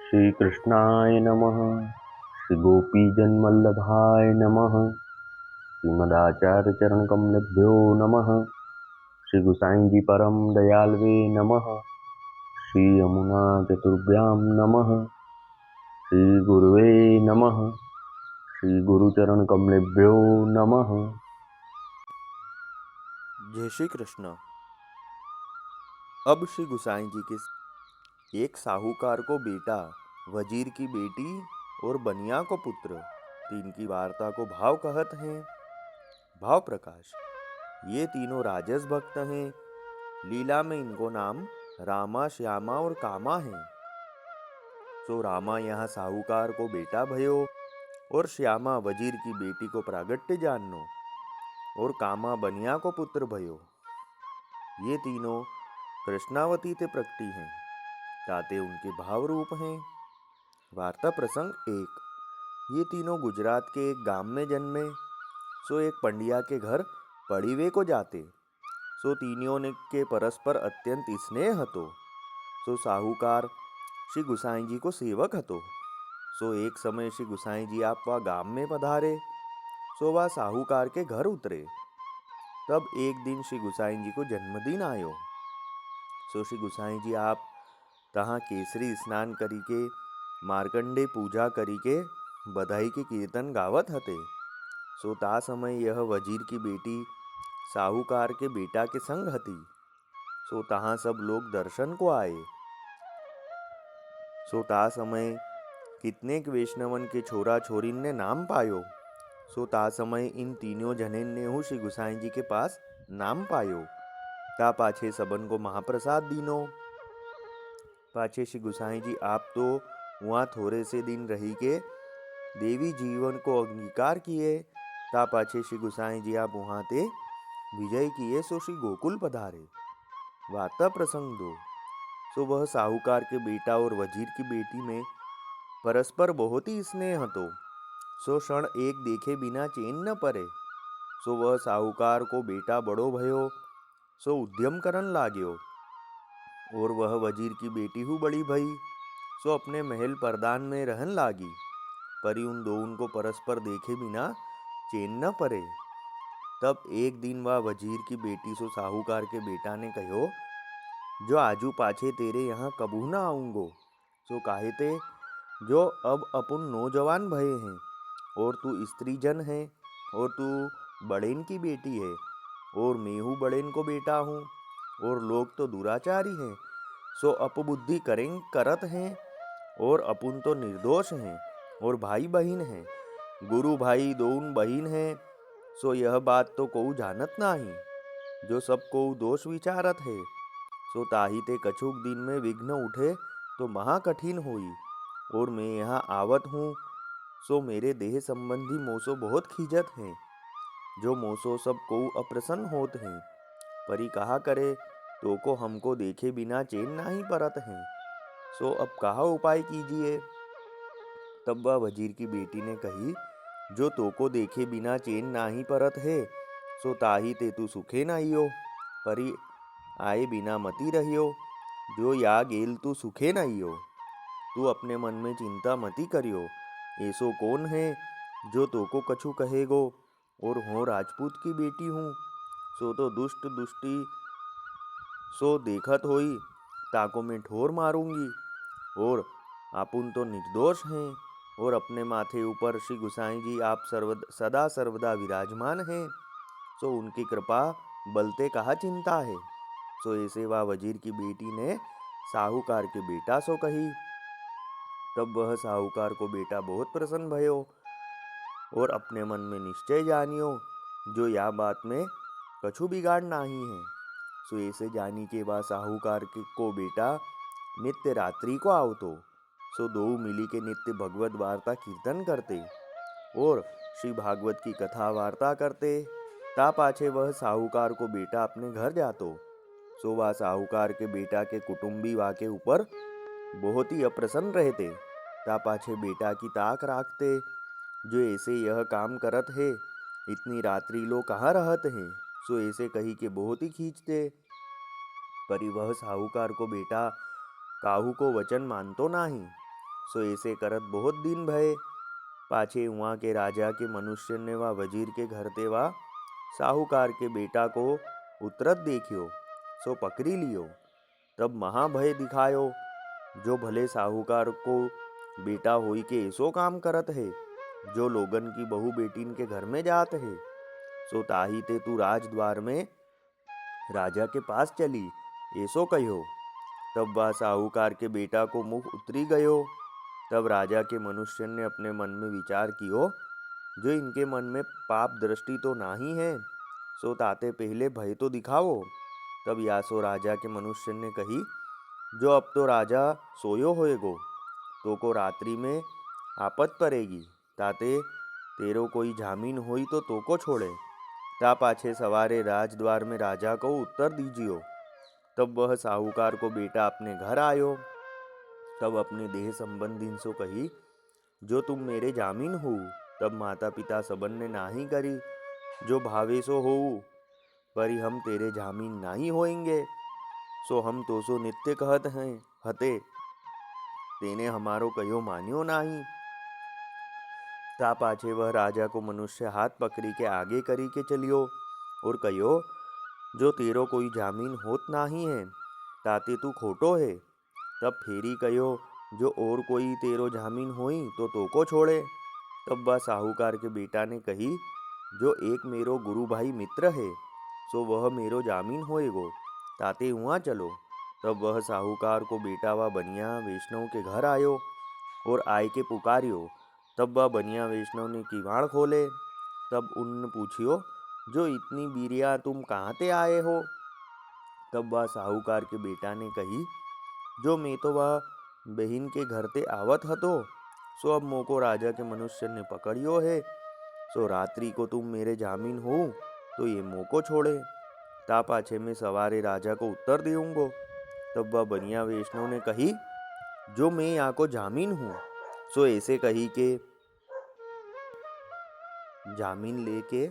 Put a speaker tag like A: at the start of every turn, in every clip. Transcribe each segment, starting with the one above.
A: श्री कृष्णाय नमः। श्री गोपीजनवल्लभाय नमः। श्रीमदाचार्य चरण कमलेभ्यो नमः। श्री गुसाई जी परम दयालवे नमः। श्री यमुना चतुर्भ्यां नमः। श्री गुरुवे नमः। श्री गुरुचरण कमलेभ्यो नमः।
B: जय श्री कृष्ण। अब श्री गुसाई जी के एक साहूकार को बेटा, वजीर की बेटी और बनिया को पुत्र, तीन की वार्ता को भाव कहत हैं। भाव प्रकाश। ये तीनों राजस भक्त हैं। लीला में इनको नाम रामा, श्यामा और कामा है। सो रामा यहाँ साहूकार को बेटा भयो और श्यामा वजीर की बेटी को प्रागट्य जाननो और कामा बनिया को पुत्र भयो। ये तीनों कृष्णावती ते प्रकटी हैं, ताते उनके भाव रूप हैं। वार्ता प्रसंग एक। ये तीनों गुजरात के एक गांव में जन्मे। सो एक पंडिया के घर पड़ीवे को जाते। सो तीनियों ने के परस्पर अत्यंत स्नेह हतो। सो साहूकार श्री गुसाई जी को सेवक हतो। सो एक समय श्री गुसाई जी आप वह गांव में पधारे। सो वह साहूकार के घर उतरे। तब एक दिन श्री गुसाई जी को जन्मदिन आयो। सो श्री गुसाई जी आप तहाँ केसरी स्नान करी के मार्कंडे पूजा करी के बधाई के कीर्तन गावत हते। सो ता समय यह वजीर की बेटी साहूकार के बेटा के संग हती। सो तहाँ सब लोग दर्शन को आए। सो ता समय कितनेक वैष्णवन के छोरा छोरीन ने नाम पायो। सो ता समय इन तीनों जनेन ने हूँ श्री गुसाई जी के पास नाम पायो। ता पाछे सबन को महाप्रसाद दीनो। पाछे श्री गुसाई जी आप तो वहाँ थोड़े से दिन रही के देवी जीवन को अंगीकार किए। ता पाछे श्री गुसाई जी आप वहाँ ते विजय किए। सो श्री गोकुल पधारे। वार्ता प्रसंग दो। सो वह साहूकार के बेटा और वजीर की बेटी में परस्पर बहुत ही स्नेह हतो। सो क्षण एक देखे बिना चैन न परे। सो वह साहूकार को बेटा बड़ो भयो। सो उद्यम करन लाग्यो और वह वजीर की बेटी हूँ बड़ी भई। सो अपने महल परदान में रहन लागी। परी उन दोनों को परस्पर देखे बिना चैन न परे। तब एक दिन वह वजीर की बेटी सो साहूकार के बेटा ने कहो, जो आजू पाछे तेरे यहाँ कबू ना आऊंगो। सो काहे ते, जो अब अपन नौजवान भये हैं और तू स्त्री जन है और तू बड़ेन की बेटी है और मैं हूँ बड़ेन को बेटा हूँ और लोग तो दुराचारी हैं। सो अपबुद्धि करें करत हैं और अपन तो निर्दोष हैं और भाई बहन हैं, गुरु भाई दोन बहन हैं। सो यह बात तो कोऊ जानत नाही, जो सब कोऊ दोष विचारत है। सो ताही ते कछुक दिन में विघ्न उठे तो महा कठिन होई और मैं यहाँ आवत हूँ। सो मेरे देह संबंधी मोसो बहुत खींचत हैं, जो मोसो सब कोऊ अप्रसन्न होत हैं। परी कहा करे, तो को हमको देखे बिना चैन नहीं परत हैं। सो अब कहा उपाय कीजिए। तब वह वजीर की बेटी ने कही, जो तोको देखे बिना चैन नाही परत है, सो ताही ते तू सुखे नाहियो। परी आए बिना मती रहियो, जो या गेल तू सुखे नाहियो। तू अपने मन में चिंता मती करियो। ऐसो कौन है जो तोको कछु कहेगो और हो राजपूत की बेटी हूँ। सो तो दुष्ट दुष्टी सो देखत होई, ताको मैं ठोर मारूंगी और आपुन तो निर्दोष हैं और अपने माथे ऊपर श्री गुसाई जी आप सदा सर्वदा विराजमान हैं। सो उनकी कृपा बलते कहा चिंता है। सो ऐसे वह वजीर की बेटी ने साहूकार के बेटा सो कही। तब वह साहूकार को बेटा बहुत प्रसन्न भयो और अपने मन में निश्चय जानियो, जो या बात में कछु बिगाड़ नाही है। सो ऐसे जानी के वह साहूकार के को बेटा नित्य रात्रि को आवतो। सो दो मिली के नित्य भगवत वार्ता कीर्तन करते और श्री भागवत की कथा वार्ता करते। ता पाछे वह साहूकार को बेटा अपने घर जातो। सो वह साहूकार के बेटा के कुटुंबी वा के ऊपर बहुत ही अप्रसन्न रहते। ता पाछे बेटा की ताक राखते, जो ऐसे यह काम करत है, इतनी रात्रि लो कहाँ रहत हैं। सो ऐसे कही के बहुत ही खींचते। परी वह साहूकार को बेटा काहू को वचन मानतो नाही। सो ऐसे करत बहुत दिन भये। पाछे वहाँ के राजा के मनुष्य ने वा वजीर के घर ते वा साहूकार के बेटा को उतरत देखियो, सो पकड़ी लियो। तब महाभय दिखायो, जो भले साहूकार को बेटा होई के ऐसो काम करत है, जो लोगन की बहू बेटीन के घर में जात है। सो ताही ते तू राजद्वार में राजा के पास चली, ऐसो कहो। तब वह साहूकार के बेटा को मुख उतरी गयो। तब राजा के मनुष्य ने अपने मन में विचार कियो, जो इनके मन में पाप दृष्टि तो नाही है, सो ताते पहले भय तो दिखाओ। तब यासो राजा के मनुष्य ने कही, जो अब तो राजा सोयो होएगो, तो को रात्रि में आपत पड़ेगी, ताते तेरो कोई जामीन होई तो को छोड़े। ता पाछे सवारे राजद्वार में राजा को उत्तर दीजियो। तब वह साहूकार को बेटा अपने घर आयो। तब अपने देह संबंधी सो कही, जो तुम मेरे जामीन हो। तब माता पिता सबन ने नाही करी, जो भावे सो हो, परी हम तेरे जामीन नाही होएंगे। सो हम तो सो नित्य कहत हैं हते, तेने हमारो कहो मान्यो नाही। ता पाछे वह राजा को मनुष्य हाथ पकड़ी के आगे करी के चलियो और कहो, जो तेरो कोई जामीन होत नाही है, ताते तू खोटो है। तब फेरी कहो, जो और कोई तेरो जामीन होई तो को छोड़े। तब वह साहूकार के बेटा ने कही, जो एक मेरो गुरु भाई मित्र है, सो वह मेरो जामीन होएगो, ताते हुआ चलो। तब वह साहूकार को बेटा व बनिया वैष्णव के घर आयो और आय के पुकारियो। तब वह बनिया वैष्णव ने किवाड़ खोले। तब उन पूछियो, जो इतनी बीरिया तुम कहाँ ते आए हो। तब वह साहूकार के बेटा ने कही, जो मैं तो वह बहन के घर ते आवत हतो, सो अब मोको राजा के मनुष्य ने पकड़ियो है। सो रात्रि को तुम मेरे जामीन हो तो ये मोको छोड़े, ता पाछे मैं सवारे राजा को उत्तर देऊंगो। तब वह बनिया वैष्णव ने कही, जो मैं यहाँ को जामीन हूँ। सो ऐसे कही के जामीन लेके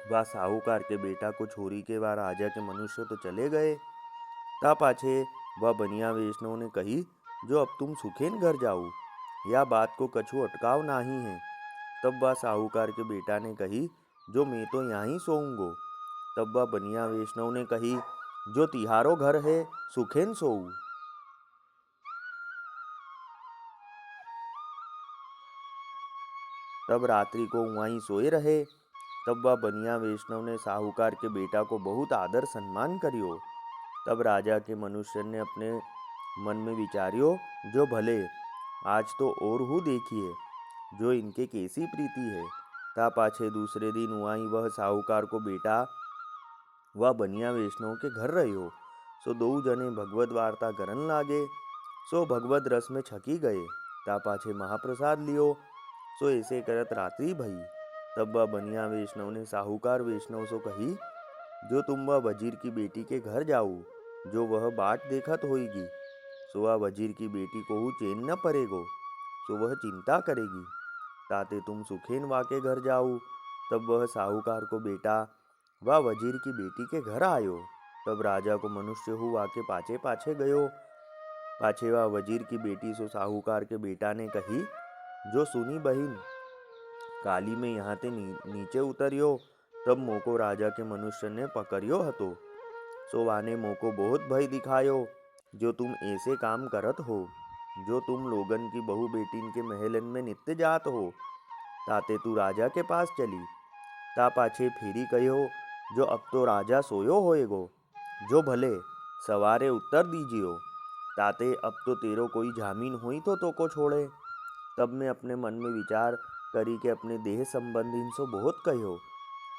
B: वह साहूकार के बेटा को छोरी के वह राजा के मनुष्य तो चले गए। ता पाछे वह बनिया वैष्णव ने कही, जो अब तुम सुखेन घर जाओ, या बात को कछु अटकाव नाही है। तब वह साहूकार के बेटा ने कही, जो मैं तो यहाँ ही सोऊंगो। तब वह बनिया वैष्णव ने कही, जो तिहारो घर है, सुखेन सोऊ। तब रात्रि को वहीं सोए रहे। तब वह बनिया वैष्णव ने साहूकार के बेटा को बहुत आदर सम्मान करियो। तब राजा के मनुष्य ने अपने मन में विचारियो, जो भले आज तो और हूँ देखिए, जो इनके कैसी प्रीति है। ता पाछे दूसरे दिन वहीं वह साहूकार को बेटा वह बनिया वैष्णव के घर रहियो। सो दो जने भगवत वार्ता करन लागे। सो भगवत रस में छकी गए। ता पाछे महाप्रसाद लियो। सो ऐसे करत रात्रि भई। तब वह बनिया वैष्णव ने साहूकार वैष्णव सो कही, जो तुम वह वजीर की बेटी के घर जाऊ, जो वह बाट देखत होगी। सो वह वजीर की बेटी को चैन न पड़ेगो, सो वह चिंता करेगी, ताते तुम सुखेन वाके घर जाऊ। तब वह साहूकार को बेटा वह वजीर की बेटी के घर आयो। तब राजा को मनुष्य हुआ के पाछे पाछे गयो। पाछे वह वजीर की बेटी सो साहूकार के बेटा ने कही, जो सुनी बहिन, काली में यहाँ ते नीचे उतरियो। तब मोको राजा के मनुष्य ने पकड़ियो हतो। सो वाने मोको बहुत भय दिखायो, जो तुम ऐसे काम करत हो, जो तुम लोगन की बहू बेटीन के महलन में नित्य जात हो, ताते तू राजा के पास चली। ता पाछे फेरी कहो, जो अब तो राजा सोयो होएगो, जो भले सवारे उत्तर दीजियो, ताते अब तो तेरो कोई जामीन हुई तो को छोड़े। तब मैं अपने मन में विचार करी के अपने देह संबंधी सो बहुत कहो,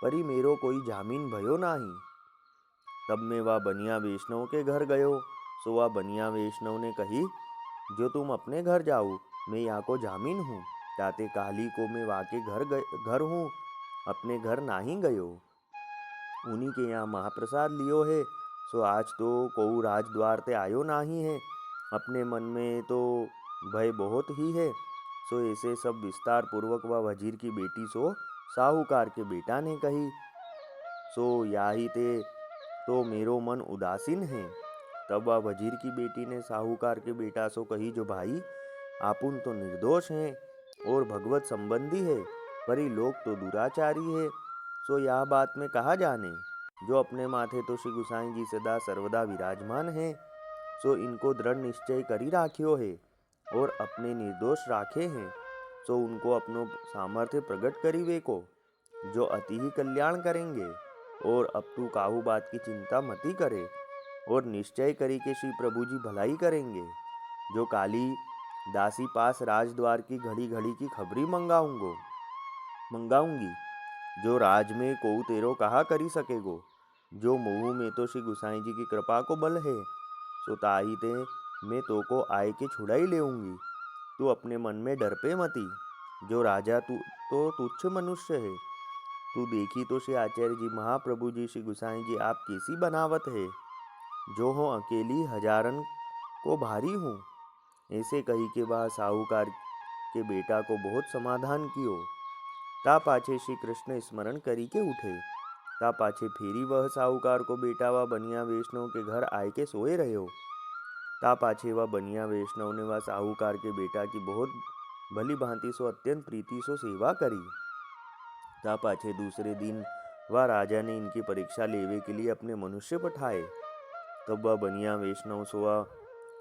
B: परी मेरो कोई जामीन भयो नाही। तब मैं वह बनिया वैष्णव के घर गयो। सो वह बनिया वैष्णव ने कही, जो तुम अपने घर जाओ, मैं यहाँ को जामीन हूँ, ताते काली को मैं वाके घर हूँ, अपने घर नाही गयो। उन्हीं के यहाँ महाप्रसाद लियो है। सो आज तो कोऊ राजद्वार ते आयो नाही है। अपने मन में तो भय बहुत ही है। सो ऐसे सब विस्तार पूर्वक वह वजीर की बेटी सो साहूकार के बेटा ने कही। सो याही ते तो मेरो मन उदासीन है। तब वह वजीर की बेटी ने साहूकार के बेटा सो कही, जो भाई आपुन तो निर्दोष हैं और भगवत संबंधी है, परी लोग तो दुराचारी है। सो यह बात में कहा जाने, जो अपने माथे तो श्री गुसाई जी सदा सर्वदा विराजमान है, सो इनको दृढ़ निश्चय करी राख्यो है और अपने निर्दोष राखे हैं, सो उनको अपनो सामर्थ्य प्रकट करी वे को, जो अति ही कल्याण करेंगे। और अब तू काहू बात की चिंता मती करे और निश्चय करी कि श्री प्रभु जी भलाई करेंगे। जो काली दासी पास राजद्वार की घड़ी घड़ी की खबरी मंगाऊंगी, जो राज में को तेरो कहा करी सकेगो। जो मुँह में तो श्री गुसाई जी की कृपा को बल है, सो ताही ते मैं तो को आय के छुड़ाई लेऊंगी। तू अपने मन में डर पे मती, जो राजा तू तो तुच्छ मनुष्य है। तू देखी तो श्री आचार्य जी महाप्रभु जी श्री गुसाई जी आप कैसी बनावत है, जो हो अकेली हजारन को भारी हूँ। ऐसे कही के वह साहूकार के बेटा को बहुत समाधान कियो। ता पाछे श्री कृष्ण स्मरण करी के उठे। ता पाछे फेरी वह साहूकार को बेटा व बनिया वैष्णव के घर आए के सोए रहो। ता पाछे वह बनिया वैष्णव ने वह साहूकार के बेटा की बहुत भली भांति सो अत्यंत प्रीति सो सेवा करी। ता पाछे दूसरे दिन वह राजा ने इनकी परीक्षा लेवे के लिए अपने मनुष्य पठाए। तब वह बनिया वैष्णव सो वह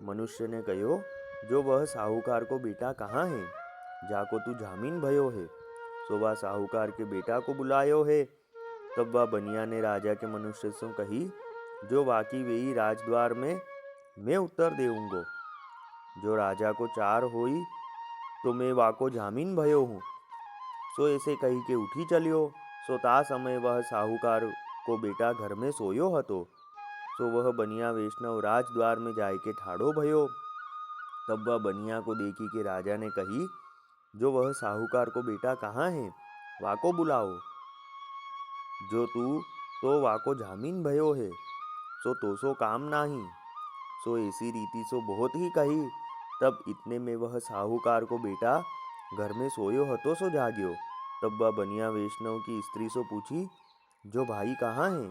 B: मनुष्य ने कहो, जो वह साहूकार को बेटा कहाँ है, जाको तू जामीन भयो है। सो वह साहूकार के बेटा को बुलायो है। तब वह बनिया ने राजा के मनुष्य से कही, जो वाकी वेई राजद्वार में मैं उत्तर देऊंगो। जो राजा को चार होई तो मैं वाको जामीन भयो हूँ। सो ऐसे कही के उठी चलियो। सो ता समय वह साहूकार को बेटा घर में सोयो हतो। सो वह बनिया वैष्णव राजद्वार में जाय के ठाड़ो भयो। तब वह बनिया को देखी के राजा ने कही, जो वह साहूकार को बेटा कहाँ है, वाको बुलाओ। जो तू तो वाको जामीन भयो है, सो तोसो काम नाही। सो ऐसी रीति सो बहुत ही कही। तब इतने में वह साहूकार को बेटा घर में सोयो हतो सो जाग्यो। तब वह बनिया वैष्णव की स्त्री सो पूछी, जो भाई कहाँ हैं।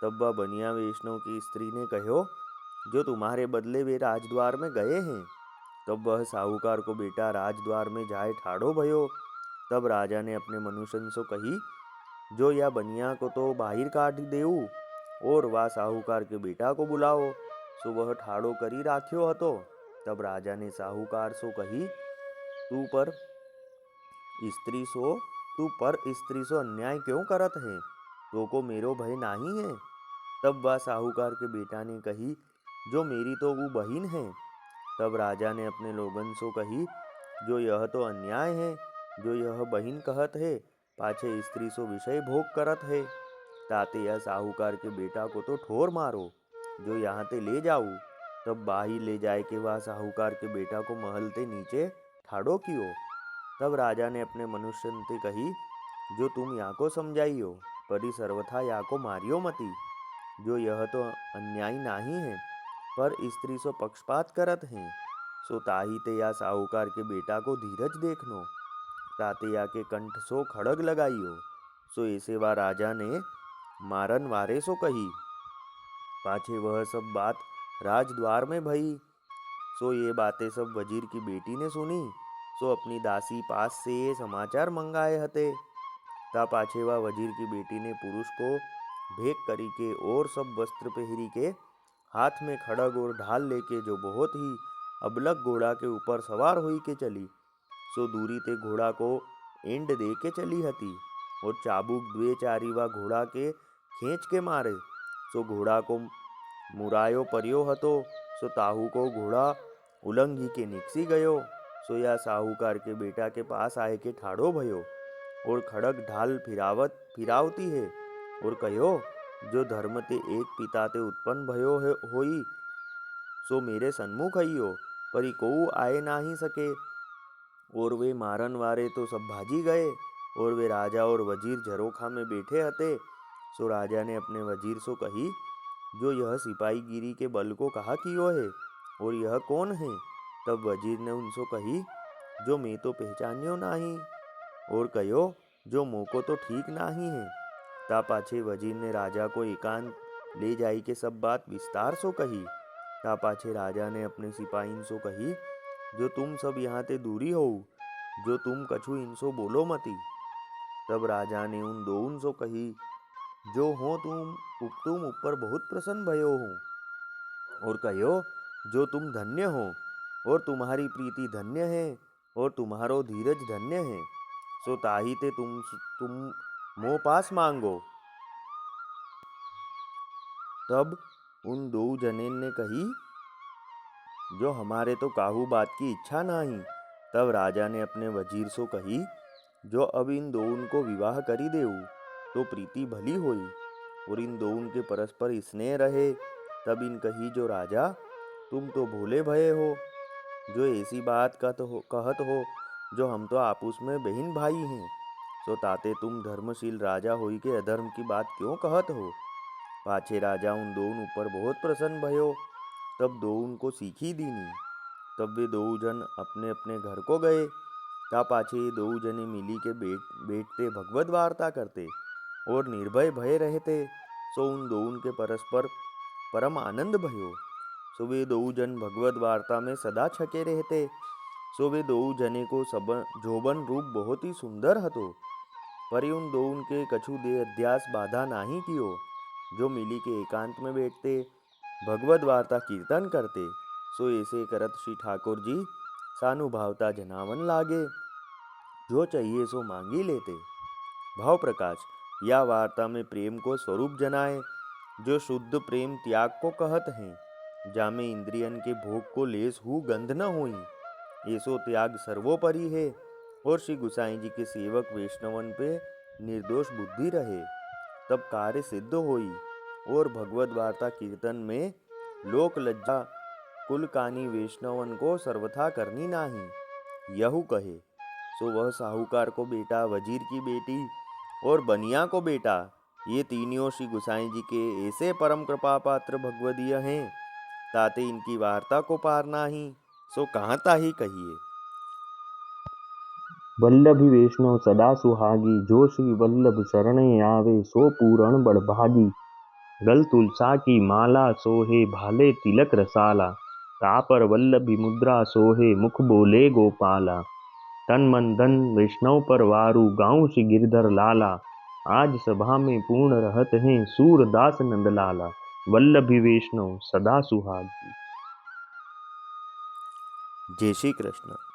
B: तब वह बनिया वैष्णव की स्त्री ने कहो, जो तुम्हारे बदले वे राजद्वार में गए हैं। तब वह साहूकार को बेटा राजद्वार में जाए ठाड़ो भयो। तब राजा ने अपने मनुष्यन सो कही, जो या बनिया को तो बाहर काट देऊ और वह साहूकार के बेटा को बुलाओ। सो वह ठाड़ो करी राख्यो हतो। तब राजा ने साहूकार सो कही, तू पर स्त्री सो अन्याय क्यों करत है, तो को मेरो भय नाही है। तब वह साहूकार के बेटा ने कही, जो मेरी तो वो बहिन है। तब राजा ने अपने लोगन सो कही, जो यह तो अन्याय है, जो यह बहिन कहत है, पाछे स्त्री सो विषय भोग करत है। ताते यह साहूकार के बेटा को तो ठोर मारो, जो यहाँ ते ले जाऊँ। तब बाही ले जाए के वह साहूकार के बेटा को महल ते नीचे ठाड़ो कियो। तब राजा ने अपने मनुष्य ते कही, जो तुम याको समझाइयो, परी सर्वथा याको मारियो मती। जो यह तो अन्याय नाही है, पर स्त्री सो पक्षपात करत हैं। सो ताही ते या साहूकार के बेटा को धीरज देखनो। ताते या के कंठ सो खड़ग लगाइयो। सो ऐसे वा राजा ने मारन वारे सो कही। पाछे वह सब बात राजद्वार में भई। सो ये बातें सब वजीर की बेटी ने सुनी। सो अपनी दासी पास से ये समाचार मंगाए हते। ता पाछे वह वजीर की बेटी ने पुरुष को भेंक करी के और सब वस्त्र पहरी के, हाथ में खड़ग और ढाल लेके, जो बहुत ही अबलग घोड़ा के ऊपर सवार हुई के चली। सो दूरी ते घोड़ा को एंड दे के चली हती और चाबुक द्वे चारी वा घोड़ा के खींच के मारे। सो घोड़ा को मुरायो पर्यो हतो। सो ताहू को घोड़ा उलंघी के निकसी गयो। सो या साहूकार के बेटा के पास आए के ठाड़ो भयो और खड़ग ढाल फिरावती है और कहो, जो धर्म ते एक पिता ते उत्पन्न भयो होई, सो मेरे सन्मुख आइयो, परी को आए नाही सके। और वे मारन वारे तो सब भाजी गए और वे राजा और वजीर झरोखा में बैठे हते। सो राजा ने अपने वजीर सो कही, जो यह सिपाहीगिरी के बल को कहा कियो है और यह कौन है। तब वजीर ने उनसो कही, जो मैं तो पहचानियो नाही, और कहो, जो मोको तो ठीक नाही है। ता पाछे वजीर ने राजा को एकांत ले जाई के सब बात विस्तार सो कही। ता पाछे राजा ने अपने सिपाहीन सो कही, जो तुम सब यहाँ ते दूरी हो, जो तुम कछु इनसो बोलो मती। तब राजा ने उन दोउन सो कही, जो हो तुम ऊपर बहुत प्रसन्न भयो हो, और कहो जो तुम धन्य हो, और तुम्हारी प्रीति धन्य है, और तुम्हारो धीरज धन्य है। सो ताही ते तुम मोह पास मांगो। तब उन दो जनेन ने कही, जो हमारे तो काहू बात की इच्छा नहीं। तब राजा ने अपने वजीर सो कही, जो अब इन दोउन को विवाह करी देऊ तो प्रीति भली होई, और इन दोउन के परस्पर स्नेह रहे। तब इन कही, जो राजा तुम तो भोले भये हो, जो ऐसी बात कहत हो, जो हम तो आपस में बहन भाई हैं। सो ताते तुम धर्मशील राजा होई के अधर्म की बात क्यों कहत हो। पाछे राजा उन दोउन ऊपर बहुत प्रसन्न भयो। तब दोउन को सीखी दीनी। तब वे दो जन अपने अपने घर को गए। ता पाछे ये दो जने मिली के बैठते भगवत वार्ता करते और निर्भय भय रहते। सो उन दोउन के परस्पर परम आनंद भयो। सो वे दो जन भगवत वार्ता में सदा छके रहते। सो वे दो जने को जोबन रूप बहुत ही सुंदर हतो, पर उन दोउन के कछु दे अध्यास बाधा नाही कियो। जो मिली के एकांत में बैठते भगवत वार्ता कीर्तन करते। सो ऐसे करत श्री ठाकुर जी सानुभावता जनावन लागे, जो चाहिए सो मांगी लेते। भाव प्रकाश या वार्ता में प्रेम को स्वरूप जनाए, जो शुद्ध प्रेम त्याग को कहत हैं। जामे इंद्रियन के भोग को लेस हु गंध न होई, ऐसो त्याग सर्वोपरि है। और श्री गुसाई जी के सेवक वैष्णवन पे निर्दोष बुद्धि रहे, तब कार्य सिद्ध होई। और भगवत वार्ता कीर्तन में लोक लज्जा कुलकानी वैष्णवन को सर्वथा करनी नाही। यहु कहे सो वह साहूकार को बेटा, वजीर की बेटी और बनिया को बेटा, ये तीनों श्री गुसाई जी के ऐसे परम कृपा पात्र भगवदीय हैं, ताते इनकी वार्ता को पार नाही। सो कहाँ ताही कहिए।
A: वल्लभी वैष्णव सदा सुहागी, जो श्री वल्लभ शरणे आवे सो पूरण बड़भागी। गल तुलसा की माला सोहे, भाले तिलक रसाला। तापर वल्लभी मुद्रा सोहे, मुख बोले गोपाला। तन मन धन वैष्णव पर वारू, गाँव श्री गिरधर लाला। आज सभा में पूर्ण रहत हैं, सूरदास नंदलाला। वल्लभी वैष्णव सदा सुहागी।
B: जय श्री कृष्ण।